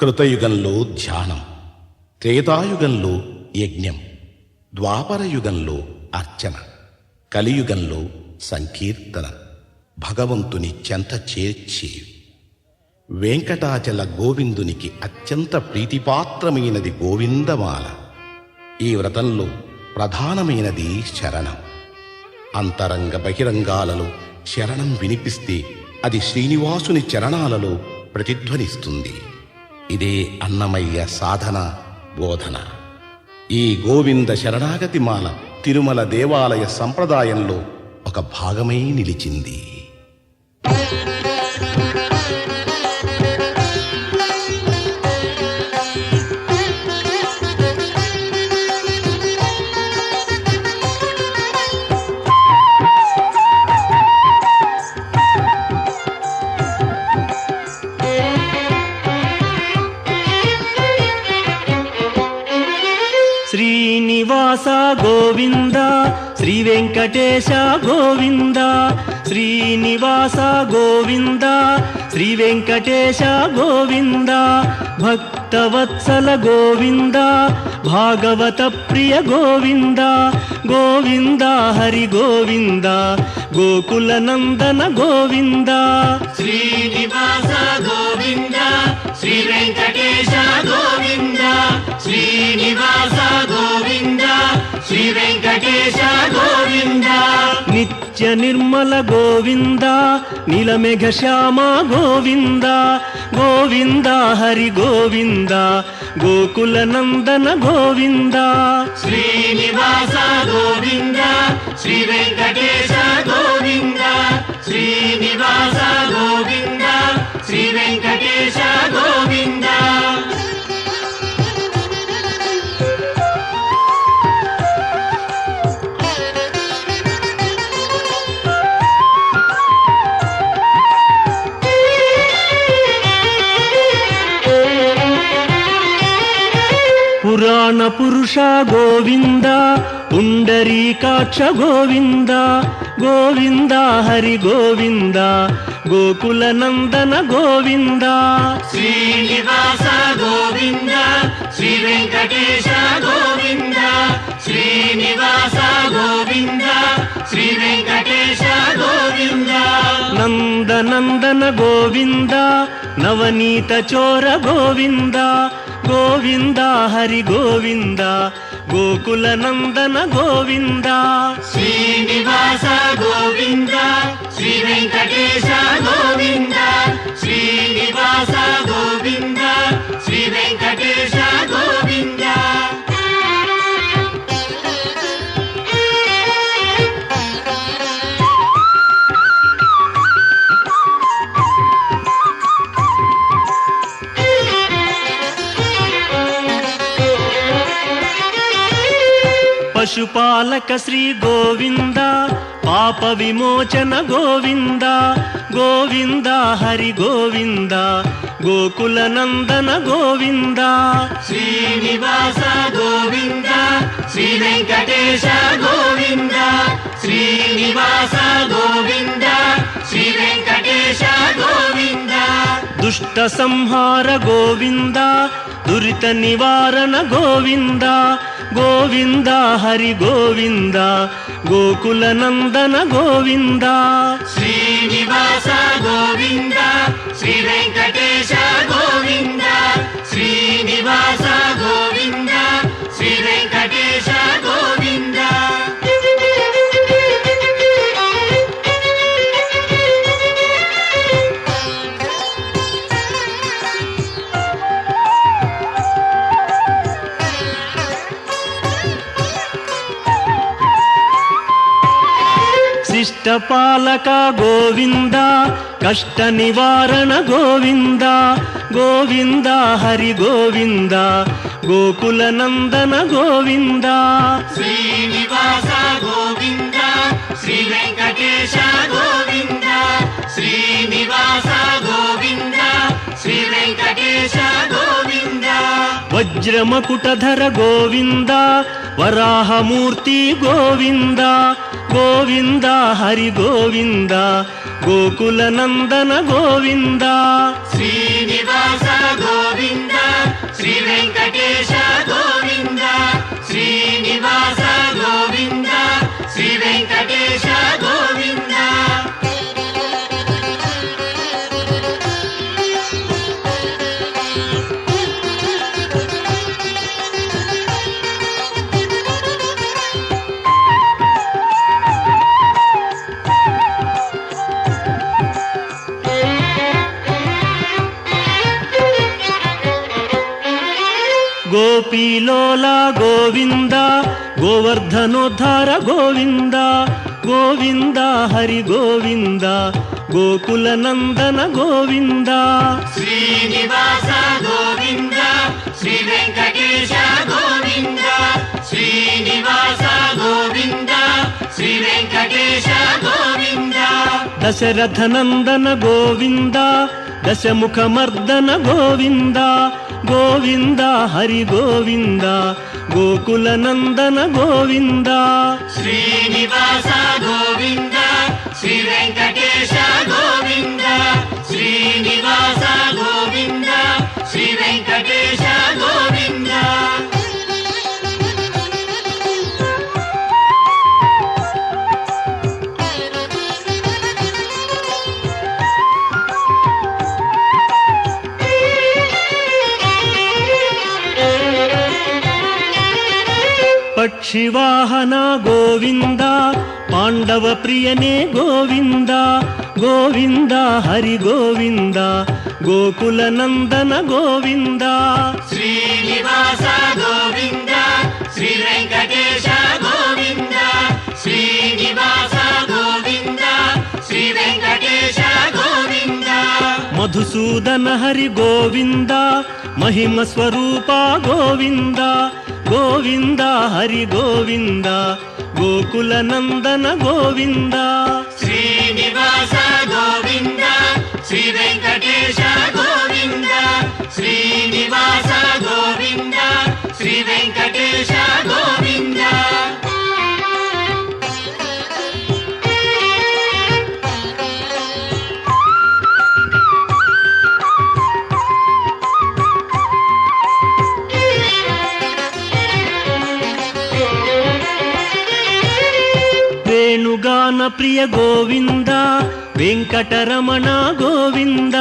కృతయుగంలో ధ్యానం, త్రేతాయుగంలో యజ్ఞం, ద్వాపరయుగంలో అర్చన, కలియుగంలో సంకీర్తన, భగవంతుని చెంత చేర్చేవి. వెంకటాచల గోవిందునికి అత్యంత ప్రీతిపాత్రమైనది గోవిందమాల. ఈ వ్రతంలో ప్రధానమైనది శరణం. అంతరంగ బహిరంగాలలో శరణం వినిపిస్తే అది శ్రీనివాసుని చరణాలలో ప్రతిధ్వనిస్తుంది. ఇదే అన్నమయ్య సాధన బోధన. ఈ గోవింద శరణాగతి మాల తిరుమల దేవాలయ సంప్రదాయంలో ఒక భాగమై నిలిచింది. శ్రీనివాస గోవింద, శ్రీ వెంకటేశ గోవింద. శ్రీనివాస గోవింద, శ్రీ వెంకటేశ గోవింద. భక్తవత్సల గోవింద, భాగవత ప్రియ గోవింద. గోవింద హరి గోవింద, గోకుల నందన గోవింద. శ్రీనివాస గోవింద, శ్రీ వెంకటేశ గోవింద. శ్రీనివాస గోవింద, శ్రీ వెంకటేశ గోవింద. నిత్య నిర్మల గోవింద, నీలమేఘ శ్యామ గోవింద. గోవింద హరి గోవింద, గోకుల నందన గోవింద. శ్రీనివాస గోవింద, శ్రీ వెంకటేశ గోవింద. శ్రీనివాస గోవింద, శ్రీ వెంకటేశ గోవింద. పురాణ పురుష గోవింద, పుండరీకాక్ష గోవింద. గోవింద హరి గోవింద, గోకుల నందన గోవింద. శ్రీనివాస గోవింద, శ్రీ వెంకటేశ గోవింద. శ్రీనివాస గోవింద, శ్రీ వెంకటేశ గోవింద. నందనందన గోవింద, నవనీత చోర గోవింద. గోవింద హరి గోవింద, గోకుల నందన గోవింద. శ్రీనివాస గోవింద, శ్రీ వెంకటేశ గోవింద. శ్రీనివాస గోవింద, శ్రీ వెంకటేశ గోవింద. పశుపాలక శ్రీ గోవింద, పాప విమోచన గోవింద. గోవింద హరి గోవింద, గోకుల నందన గోవింద. శ్రీనివాస గోవింద, శ్రీ వెంకటేశ గోవింద. శ్రీనివాస గోవింద, శ్రీ వెంకటేశ గోవింద. దుష్ట సంహార గోవింద, దురిత నివారణ గోవింద. గోవింద హరి గోవింద, గోకుల నందన గోవింద. శ్రీనివాస గోవింద, శ్రీ వెంకటేశ గోవింద. శ్రీనివాస గోవింద, శ్రీ వెంకటేశ గోవింద. శిష్టపాలక గోవింద, కష్ట నివారణ గోవింద. గోవింద హరి గోవింద, గోకుల నందన గోవింద. శ్రీనివాస గోవింద, శ్రీ వెంకటేశ గోవింద. శ్రీనివాస గోవింద, శ్రీ వెంకటేశ గోవింద. వజ్రమకుటధర గోవింద, వరాహమూర్తి గోవింద. గోవింద హరి గోవింద, గోకుల నందన గోవింద. శ్రీనివాస గోవింద, శ్రీ వెంకటేశ గోవింద శ్రీనివాస గోవింద శ్రీ వెంకటేశ గోవింద గోపీలోల గోవింద గోవర్ధనోద్ధార గోవింద గోవింద హరి గోవింద గోకుల నందన గోవింద శ్రీనివాస గోవింద శ్రీ వెంకటేశ గోవింద శ్రీనివాస గోవింద శ్రీ వెంకటేశ గోవింద దశరథ నందన గోవింద దశముఖమర్దన గోవింద గోవింద హరి గోవింద గోకుల నందన గోవింద శ్రీనివాస గోవింద శ్రీ వెంకటేశ గోవింద శ్రీనివాస గోవింద శ్రీ వెంకటేశ గోవింద పక్షివాహన గోవింద పాండవ ప్రియనే గోవింద గోవింద హరి గోవింద గోకుల నందన గోవింద శ్రీనివాస గోవింద శ్రీ వెంకటేశ గోవింద శ్రీనివాస గోవింద శ్రీ వెంకటేశ గోవింద మధుసూదన హరి గోవింద మహిమ స్వరూప గోవింద గోవింద హరి గోవింద గోకుల నందన గోవింద శ్రీనివాస గోవింద శ్రీ వెంకటేశ గోవింద శ్రీనివాస గోవింద శ్రీ వెంకటేశ గోవింద వేణుగాన ప్రియ గోవింద వెంకటరమణ గోవింద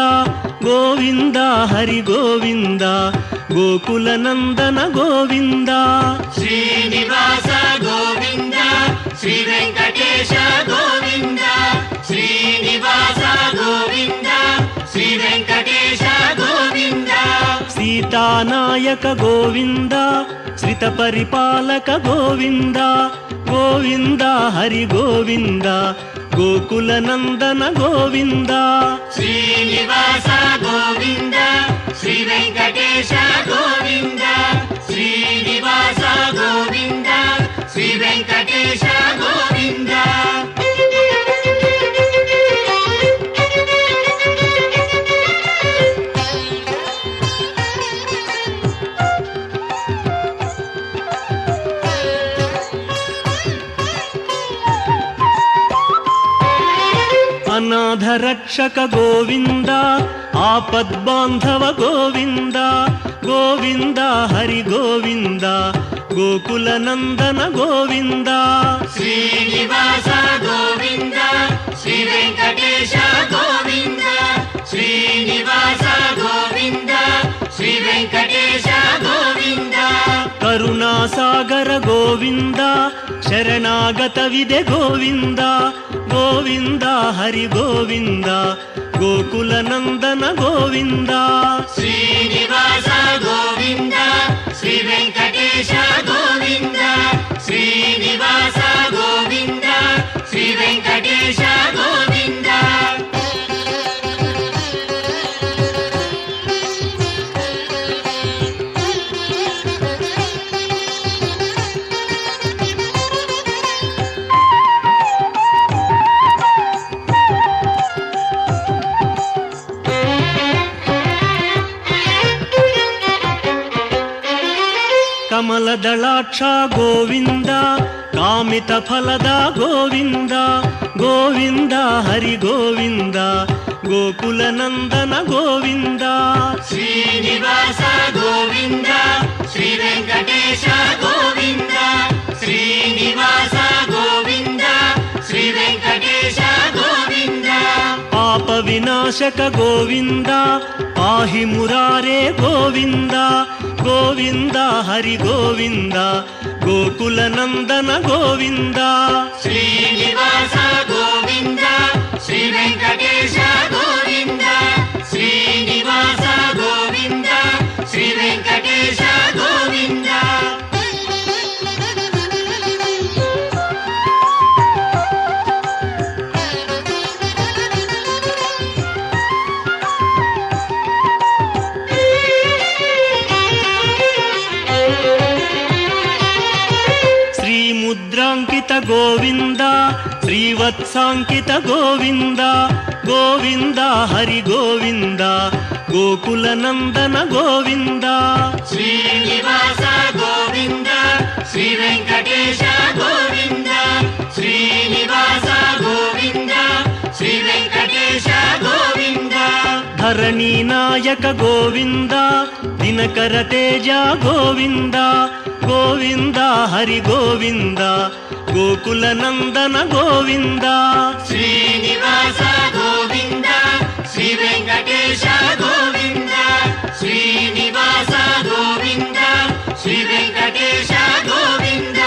గోవింద హరి గోవింద గోకుల నందన గోవింద శ్రీనివాస గోవింద శ్రీ వెంకటేశ గోవింద శ్రీనివాస గోవింద శ్రీ వెంకటేశ గోవింద సీతానాయక గోవింద శ్రిత పరిపాలక గోవింద గోవింద హరి గోవింద గోకుల నందన గోవింద శ్రీనివాస గోవింద శ్రీ వెంకటేశ గోవింద శ్రీనివాస గోవింద శ్రీ వెంకటేశ గోవింద అనాథ రక్షక గోవింద ఆపద్బాంధవ గోవింద గోవింద హరి గోవింద గోకుల నందన గోవింద శ్రీనివాస గోవింద శ్రీ వెంకటేశ గోవింద శ్రీనివాస గోవింద శ్రీ వెంకటేశ గోవింద కరుణాసాగర గోవింద శరణాగత విదే గోవింద గోవింద హరి గోవింద గోకుల నందన గోవింద శ్రీనివాస గోవింద శ్రీ వెంకటేశ గోవింద శ్రీనివాస గోవింద శ్రీ వెంకటేశ గోవింద కమలదళాక్ష గోవింద ಕಾಮಿತ ಫಲದ ಗೋವಿಂದ ಗೋವಿಂದ ಹರಿ ಗೋವಿಂದ ಗೋಕುಲ ನಂದನ ಗೋವಿಂದ ಶ್ರೀನಿವಾಸ ಗೋವಿಂದ ಶ್ರೀ ವೆಂಕಟೇಶ ಗೋವಿಂದ ಶ್ರೀನಿವಾಸ ಗೋವಿಂದ ಶ್ರೀ ವೆಂಕಟೇಶ ಗೋವಿಂದ ಪಾಪ ವಿನಾಶಕ ಗೋವಿಂದ ಪಾಹಿ ಮುರಾರೇ ಗೋವಿಂದ ಗೋವಿಂದ ಹರಿ ಗೋವಿಂದ ಗೋಕುಲ ನಂದನ ಗೋವಿಂದ ಶ್ರೀನಿವಾಸ ಗೋವಿಂದ ಶ್ರೀ ವೆಂಕಟೇಶ ಗೋವಿಂದ ಶ್ರೀನಿವಾಸ ಗೋವಿಂದ ಶ್ರೀ ವೆಂಕಟೇಶ ಗೋವಿಂದ ಮುದ್ರಾಂಕಿತ ಗೋವಿಂದ ಶ್ರೀವತ್ಸಾಂಕಿತ ಗೋವಿಂದ ಗೋವಿಂದ ಹರಿ ಗೋವಿಂದ ಗೋಕುಲ ನಂದನ ಗೋವಿಂದ ಶ್ರೀನಿವಾಸ ಗೋವಿಂದ ಶ್ರೀ ವೆಂಕಟೇಶ ಗೋವಿಂದ ಶ್ರೀನಿವಾಸ ಗೋವಿಂದ ಶ್ರೀ ವೆಂಕಟೇಶ ಗೋವಿಂದ ಧರಣಿ ನಾಯಕ ಗೋವಿಂದ ದಿನಕರ ತೇಜ ಗೋವಿಂದ ಗೋವಿಂದ ಹರಿ ಗೋವಿಂದ ಗೋಕುಲ ನಂದನ ಗೋವಿಂದ ಶ್ರೀನಿವಾಸ ಗೋವಿಂದ ಶ್ರೀ ವೆಂಕಟೇಶ ಗೋವಿಂದ ಶ್ರೀನಿವಾಸ ಗೋವಿಂದ ಶ್ರೀ ವೆಂಕಟೇಶ ಗೋವಿಂದ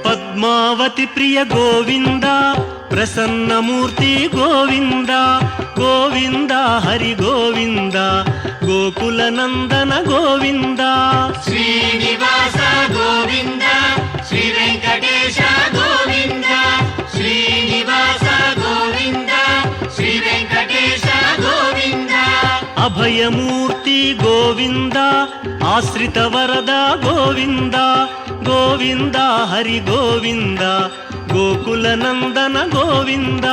ಪದ್ಮಾವತಿ ಪ್ರಿಯ ಗೋವಿಂದ ಪ್ರಸನ್ನ ಮೂರ್ತಿ ಗೋವಿಂದ ಗೋವಿಂದ ಹರಿ ಗೋವಿಂದ ಗೋಕುಲ ನಂದನ ಗೋವಿಂದ ಶ್ರೀನಿವಾಸ ಗೋವಿಂದ ಶ್ರೀ ವೆಂಕಟೇಶ ಗೋವಿಂದ ಶ್ರೀನಿವಾಸ ಗೋವಿಂದ ಶ್ರೀ ವೆಂಕಟೇಶ ಗೋವಿಂದ ಅಭಯ ಮೂರ್ತಿ ಗೋವಿಂದ ಆಶ್ರಿತ ವರದ ಗೋವಿಂದ ಗೋವಿಂದ ಹರಿ ಗೋವಿಂದ ಗೋಕುಲ ನಂದನ ಗೋವಿಂದ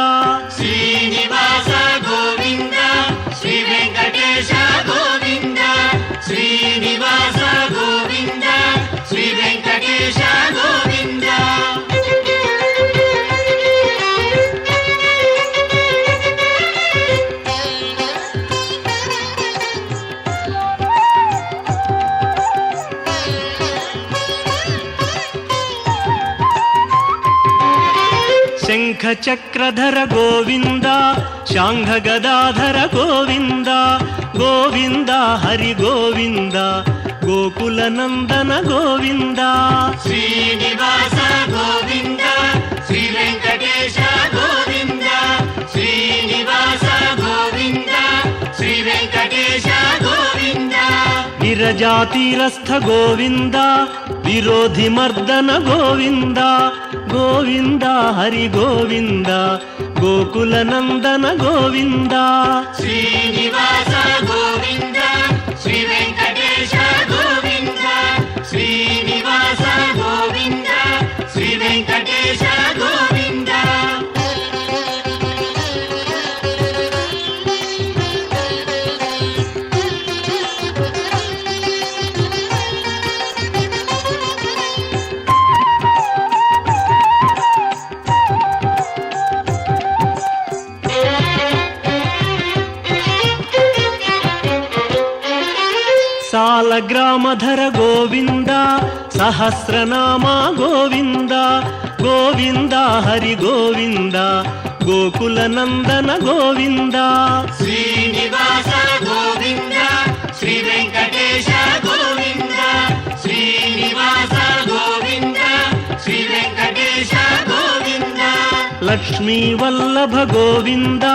ಶ್ರೀನಿವಾಸ ಗೋವಿಂದ ಶ್ರೀ ವೆಂಕಟೇಶ ಗೋವಿಂದ ಶ್ರೀನಿವಾಸ ಗೋವಿಂದ ಶ್ರೀ ವೆಂಕಟೇಶ ಗೋವಿಂದ ಶಂಖ ಚಕ್ರಧರ ಗೋವಿಂದ ಶಾಂಘ ಗದಾಧರ ಗೋವಿಂದ ಗೋವಿಂದ ಹರಿ ಗೋವಿಂದ ಗೋಕುಲ ನಂದನ ಗೋವಿಂದ ಶ್ರೀನಿವಾಸ ಗೋವಿಂದ ಶ್ರೀ ವೆಂಕಟೇಶ ಗೋವಿಂದ ಶ್ರೀನಿವಾಸ ಗೋವಿಂದ ಶ್ರೀ ವೆಂಕಟೇಶ ಗೋವಿಂದ ವಿರಜಾತೀರಸ್ಥ ಗೋವಿಂದ ವಿರೋಧಿ ಮರ್ದನ ಗೋವಿಂದ ಗೋವಿಂದ ಹರಿ ಗೋವಿಂದ ಗೋಕುಲ ನಂದನ ಗೋವಿಂದ ಶ್ರೀನಿವಾಸ ಗೋವಿಂದ ಶ್ರೀ ವೆಂಕಟೇಶ ಗೋವಿಂದ ಶ್ರೀನಿವಾಸ ಗೋವಿಂದ ಶ್ರೀ ವೆಂಕಟೇಶ ಗೋವಿಂದ ಸಾಲಗ್ರಾಮಧರ ಗೋವಿಂದ ಸಹಸ್ರನಾಮ ಗೋವಿಂದ ಗೋವಿಂದ ಹರಿ ಗೋವಿಂದ ಗೋಕುಲ ನಂದನ ಗೋವಿಂದ ಶ್ರೀನಿವಾಸ ಗೋವಿಂದ ಶ್ರೀ ವೆಂಕಟೇಶ ಗೋವಿಂದ ಶ್ರೀನಿವಾಸ ಗೋವಿಂದ ಶ್ರೀ ವೆಂಕಟೇಶ ಗೋವಿಂದ ಲಕ್ಷ್ಮೀ ವಲ್ಲಭ ಗೋವಿಂದ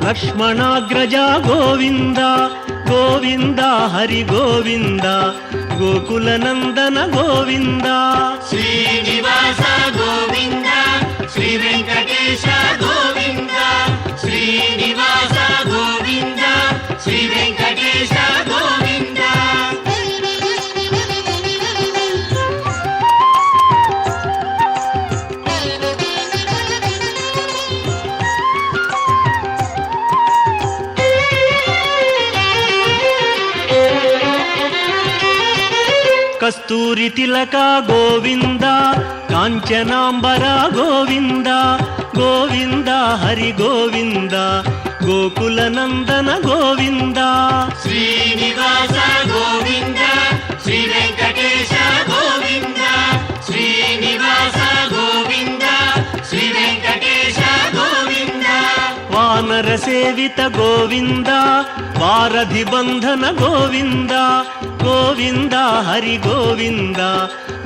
ಲಕ್ಷ್ಮಣಾಗ್ರಜ ಗೋವಿಂದ ಗೋವಿಂದ ಹರಿ ಗೋವಿಂದ ಗೋಕುಲ ನಂದನ ಗೋವಿಂದ ಶ್ರೀನಿವಾಸ ಗೋವಿಂದ ಶ್ರೀ ವೆಂಕಟೇಶ ಗೋವಿಂದ ಶ್ರೀನಿವಾಸ ಗೋವಿಂದ ಶ್ರೀ ವೆಂಕಟೇಶ ಗೋವಿಂದ కస్తూరి తిలక గోవింద కాంచనాంబర గోవింద గోవింద హరి గోవింద గోకుల నందన గోవింద శ్రీనివాస గోవింద శ్రీ వెంకటేశ గోవింద శ్రీనివాస గోవింద శ్రీ వెంకటేశ గోవింద వానర సేవిత గోవింద వారధి బంధన గోవింద గోవింద హరి గోవింద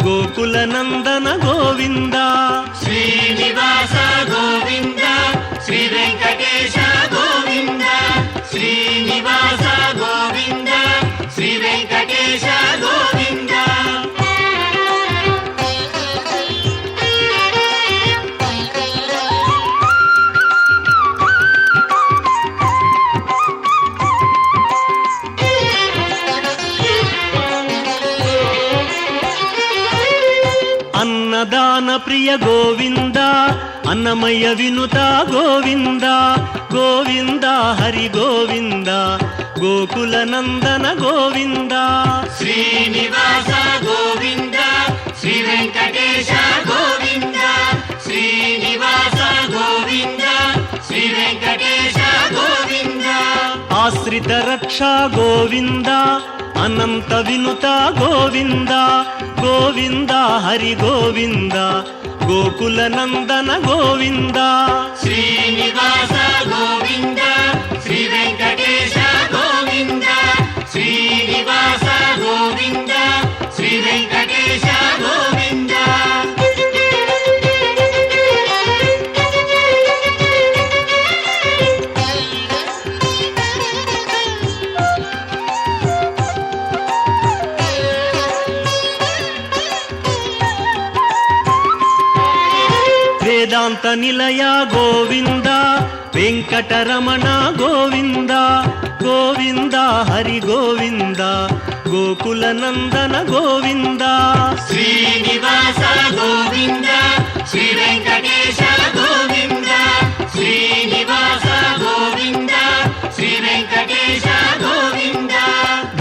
గోకుల నందన గోవింద శ్రీనివాస గోవింద శ్రీ వెంకటేశ గోవింద శ్రీనివాస గోవింద శ్రీ వెంకటేశ గోవింద అన్నదాన ప్రియ గోవింద అన్నమయ్య వినుత గోవింద గోవింద హరి గోవింద గోకుల నందన గోవింద శ్రీనివాస గోవింద శ్రీ వెంకటేశ గోవింద శ్రీనివాస గోవింద శ్రీ వెంకటేశ గోవింద ఆశ్రిత రక్ష గోవింద అనంత వినుత గోవింద గోవింద హరి గోవింద గోకుల నందన గోవింద శ్రీనివాస గోవింద శ్రీ వెంకటేశ గోవింద శ్రీనివాస గోవింద శ్రీ వెంకటేశ గోవింద వేదాంత నిలయ గోవింద వెంకటరమణ గోవింద గోవింద హరి గోవింద గోకుల నందన గోవింద శ్రీనివాస గోవింద శ్రీ వెంకటేశ గోవింద శ్రీనివాస గోవింద శ్రీ వెంకటేశ గోవింద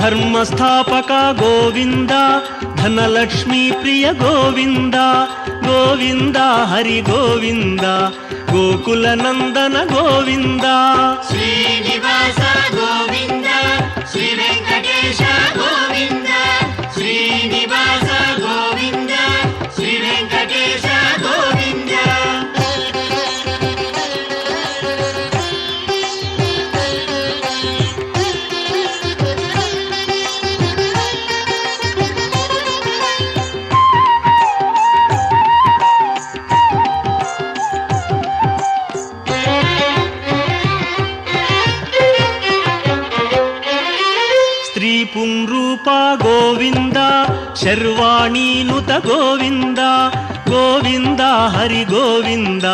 ధర్మస్థాపక గోవింద ధనలక్ష్మీ ప్రియ గోవింద గోవింద హరి గోవింద గోకుల నందన గోవింద శ్రీనివాస గోవింద శ్రీ వెంకటేశ గోవింద శ్రీనివాస గోవింద శ్రీ వెంకటేశ గోవింద స్త్రీ పుంరూప గోవింద శర్వాణీనుత గోవింద గోవింద హరి గోవింద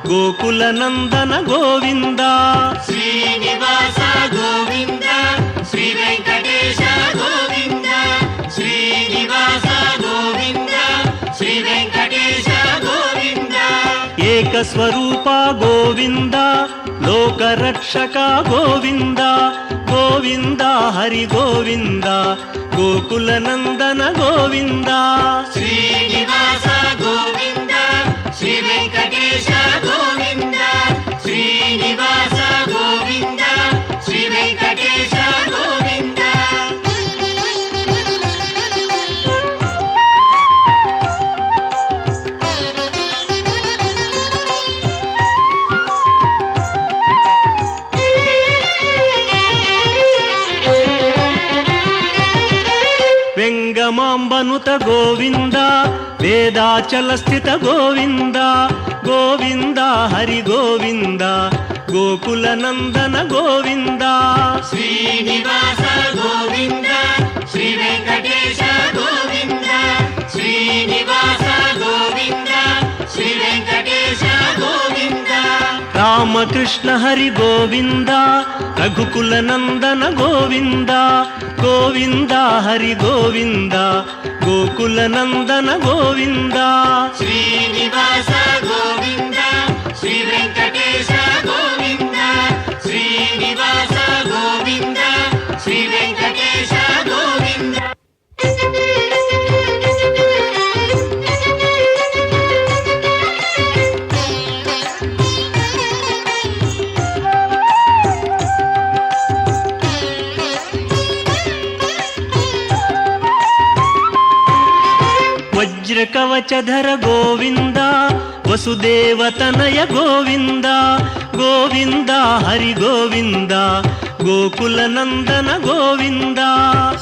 గోకుల నందన గోవింద శ్రీనివాస గోవింద శ్రీ వెంకటేశ గోవింద శ్రీనివాస గోవింద శ్రీ వెంకటేశ గోవింద ఏకస్వరూప గోవింద లోకరక్షక గోవింద గోవింద హరి గోవింద గోకుల నందన గోవింద శ్రీనివాస గోవింద శ్రీ వెంకటేశ గోవింద శ్రీనివాస గోవింద శ్రీ వెంకటేశ గోవింద వెంగమాంబనుత గోవింద వేదాచల స్థిత గోవింద గోవింద హరి గోవింద గోకుల నందన గోవింద శ్రీనివాస గోవింద శ్రీ వెంకటేశ గోవింద శ్రీనివాస గోవింద శ్రీ వెంకటేశ గోవింద రామకృష్ణ హరి గోవింద రఘుకుల నందన గోవింద గోవింద హరి గోవింద గోకుల నందన గోవింద శ్రీనివాస గోవింద శ్రీ వెంకటేశ గోవింద శ్రీనివాస గోవింద శ్రీ వెంకటేశ గోవింద పంచధర గోవింద వసుదేవతనయ గోవింద గోవింద హరి గోవింద గోకుల నందన గోవింద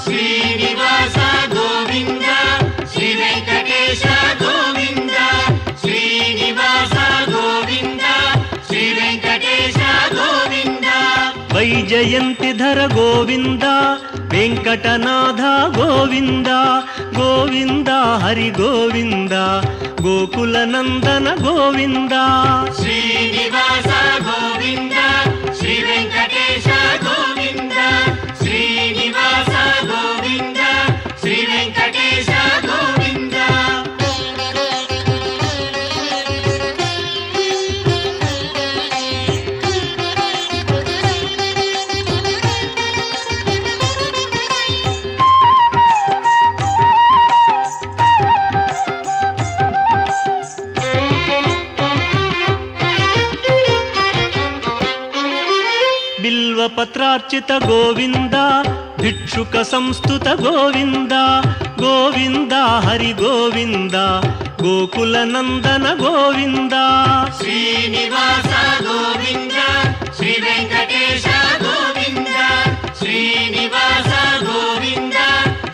శ్రీనివాస గోవింద శ్రీ వెంకటేశ గోవింద శ్రీనివాస గోవింద శ్రీ వెంకటేశ గోవింద వైజయంతిధర గోవింద వెంకటనాథ గోవింద గోవింద హరి గోవింద గోకుల నందన గోవింద శ్రీనివాస గోవింద శ్రీ వెంకటేశ గోవింద శ్రీనివాస గోవింద శ్రీ వెంకటేశ గోవింద బిల్వపత్రార్చిత గోవింద భిక్షుక సంస్థుత గోవింద గోవింద హరి గోవింద గోకుల నందన గోవింద శ్రీనివాస గోవింద శ్రీ వెంకటేశ గోవింద శ్రీనివాస గోవింద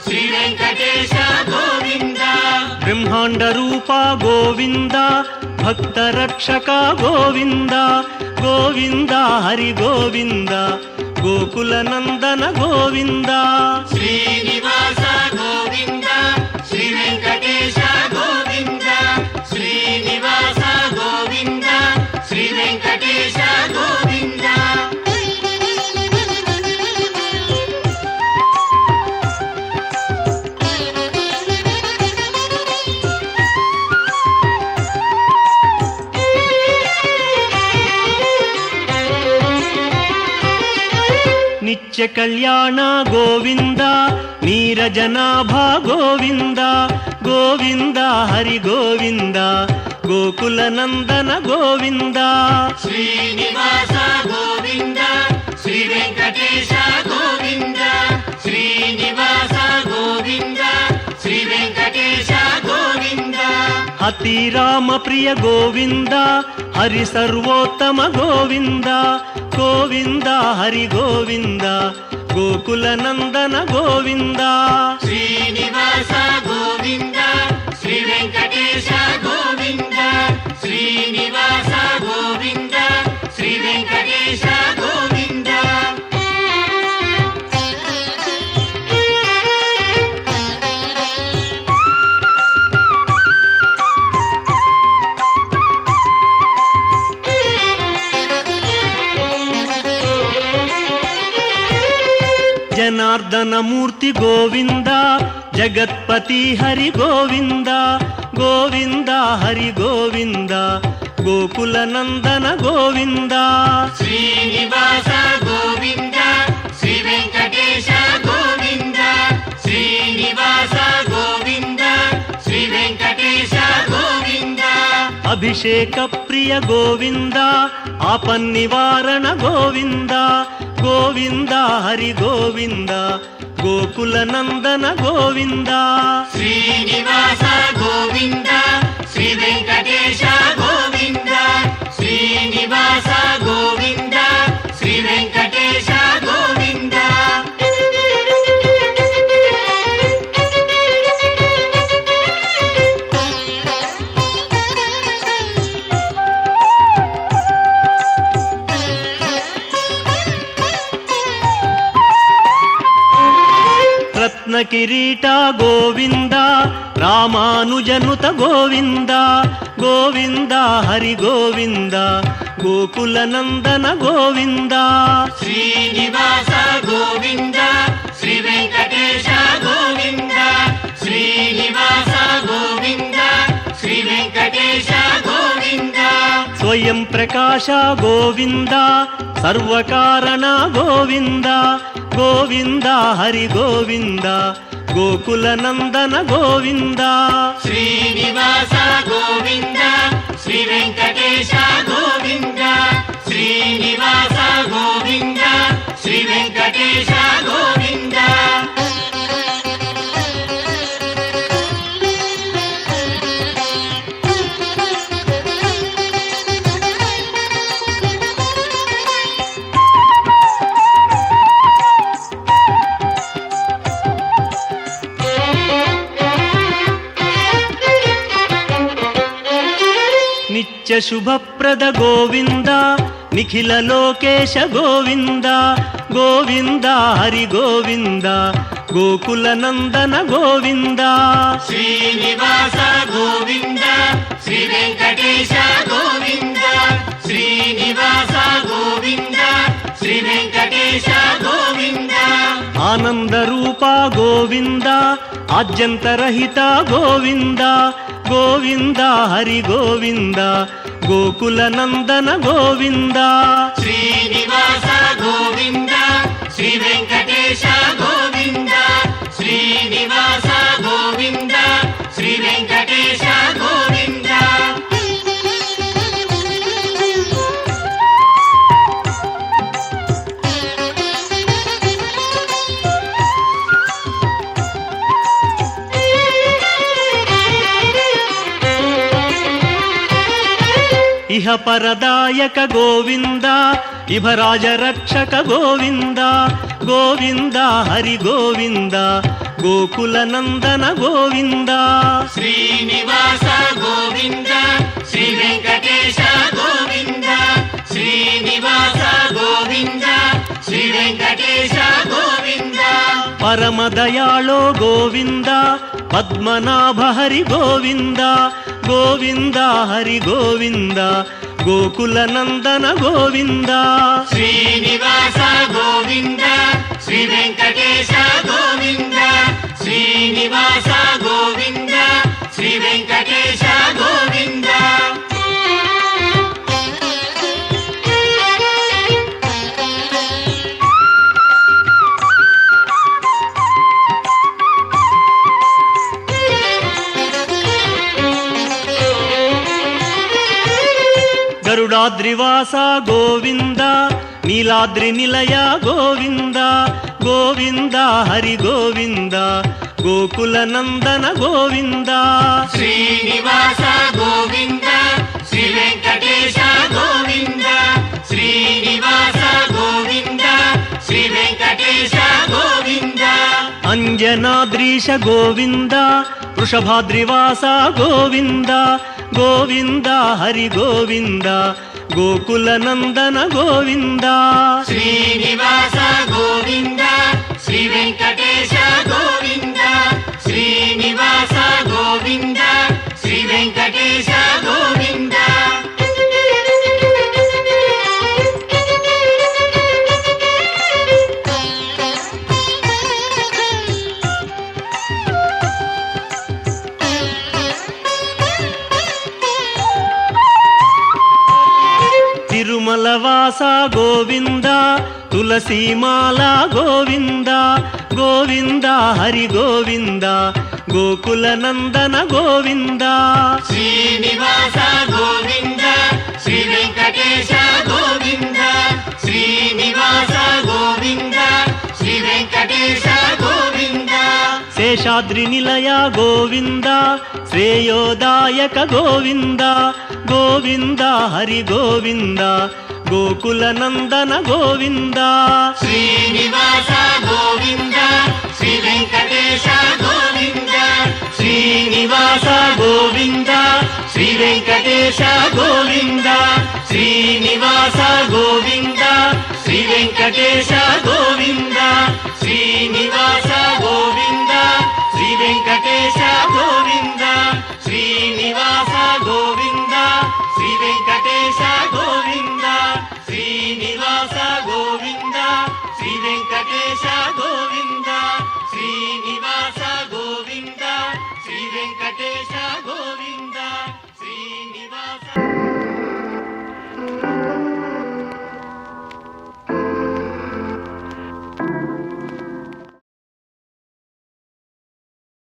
శ్రీ వెంకటేశ గోవింద బ్రహ్మాండ రూప గోవింద భక్త రక్షక గోవింద గోవింద హరి గోవింద గోకుల నందన గోవింద శ్రీనివాస గోవింద శ్రీ వెంకటేశ గోవింద శ్రీనివాస గోవింద శ్రీ వెంకటేశ గోవింద నిత్య కళ్యాణ గోవింద నీరజనాభ గోవింద గోవింద హరి గోవింద గోకుల నందన గోవింద శ్రీనివాస గోవింద శ్రీ వెంకటేశ గోవింద శ్రీనివాస గోవింద శ్రీ వెంకటేశ గోవింద అతి రామ ప్రియ గోవింద హరి సర్వోత్తమ గోవింద గోవింద హరి గోవింద గోకుల నందన గోవింద శ్రీనివాస గోవింద శ్రీ వెంకటేశ గోవింద శ్రీనివాస గోవింద శ్రీ వెంకటేశ గోవింద జనార్దన మూర్తి గోవింద జగత్పతి హరి గోవింద గోవింద హరి గోవింద గోకుల నందన గోవింద శ్రీనివాస గోవింద శ్రీ వెంకటేశ గోవింద శ్రీనివాస గోవింద శ్రీ వెంకటేశ గోవింద అభిషేక ప్రియ గోవింద ఆపన్నివారణ గోవింద గోవింద హరి గోవింద గోకుల నందన గోవింద శ్రీనివాస గోవింద శ్రీ వెంకటేశ గోవింద శ్రీనివాస గోవింద శ్రీ వెంకటేశ గోవింద రత్న కిరీట గోవింద రామానుజనుత గోవింద గోవింద హరి గోవింద గోకుల నందన గోవింద శ్రీనివాస గోవింద శ్రీ వెంకటేశ గోవింద శ్రీనివాస గోవింద శ్రీ వెంకటేశ గోవింద స్వయం ప్రకాశ గోవింద సర్వకారణ గోవింద గోవింద హరి గోవింద గోకుల నందన గోవింద శ్రీనివాస గోవింద శ్రీ వెంకటేశ గోవింద శ్రీనివాస గోవింద శ్రీ వెంకటేశ గోవింద నిత్య శుభప్రద గోవింద నిఖిల లోకేశ గోవింద గోవింద హరి గోవింద గోకుల నందన గోవింద శ్రీనివాస గోవింద శ్రీ వెంకటేశ గోవింద శ్రీనివాస గోవింద శ్రీ వెంకటేశ గోవింద ఆనంద రూప గోవింద ఆద్యంతరహిత గోవింద గోవింద హరి గోవింద గోకుల నందన గోవింద శ్రీనివాస గోవింద శ్రీ వెంకటేశ గోవింద శ్రీనివాస గోవింద శ్రీ వెంకటేశ గోవింద ఇహ పరదాయక గోవింద ఇభరాజ రక్షక గోవింద గోవింద హరి గోవింద గోకుల నందన గోవింద శ్రీనివాస గోవింద శ్రీ వెంకటేశ గోవింద శ్రీనివాస గోవింద శ్రీ వెంకటేశ గోవింద పరమదయాళో గోవింద పద్మనాభ హరి గోవింద గోవింద హరి గోవింద గోకుల నందన గోవింద శ్రీనివాస గోవింద శ్రీ వెంకటేశ గోవింద శ్రీనివాస గోవింద శ్రీ వెంకటేశ గోవింద గరుడాద్రివాస గోవింద నీలాద్రి నిలయ గోవింద గోవింద హరి గోవింద గోకుల నందన గోవింద శ్రీనివాస గోవింద శ్రీ వెంకటేశ గోవింద శ్రీనివాస గోవింద శ్రీ వెంకటేశ గోవింద అంజనాద్రీశ గోవింద వృషభాద్రివాస గోవింద గోవింద హరి గోవింద గోకుల నందన గోవింద శ్రీనివాస గోవింద శ్రీ వెంకటేశ గోవింద శ్రీనివాస గోవింద శ్రీ వెంకటేశ గోవింద తిరుమల వాస గోవింద తులసీమాల గోవింద గోవింద హరి గోవింద గోకుల నందన గోవింద శ్రీనివాస గోవింద శ్రీ వెంకటేశ గోవింద శ్రీనివాస గోవింద శ్రీ వెంకటేశ గోవింద శేషాద్రి నిలయ గోవింద శ్రేయోదాయక గోవింద గోవింద హరి గోవింద గోకుల నందన గోవింద శ్రీనివాస గోవింద శ్రీ వెంకటేశ గోవింద శ్రీనివాస గోవింద శ్రీ వెంకటేశ గోవింద శ్రీనివాస గోవింద శ్రీ వెంకటేశ గోవింద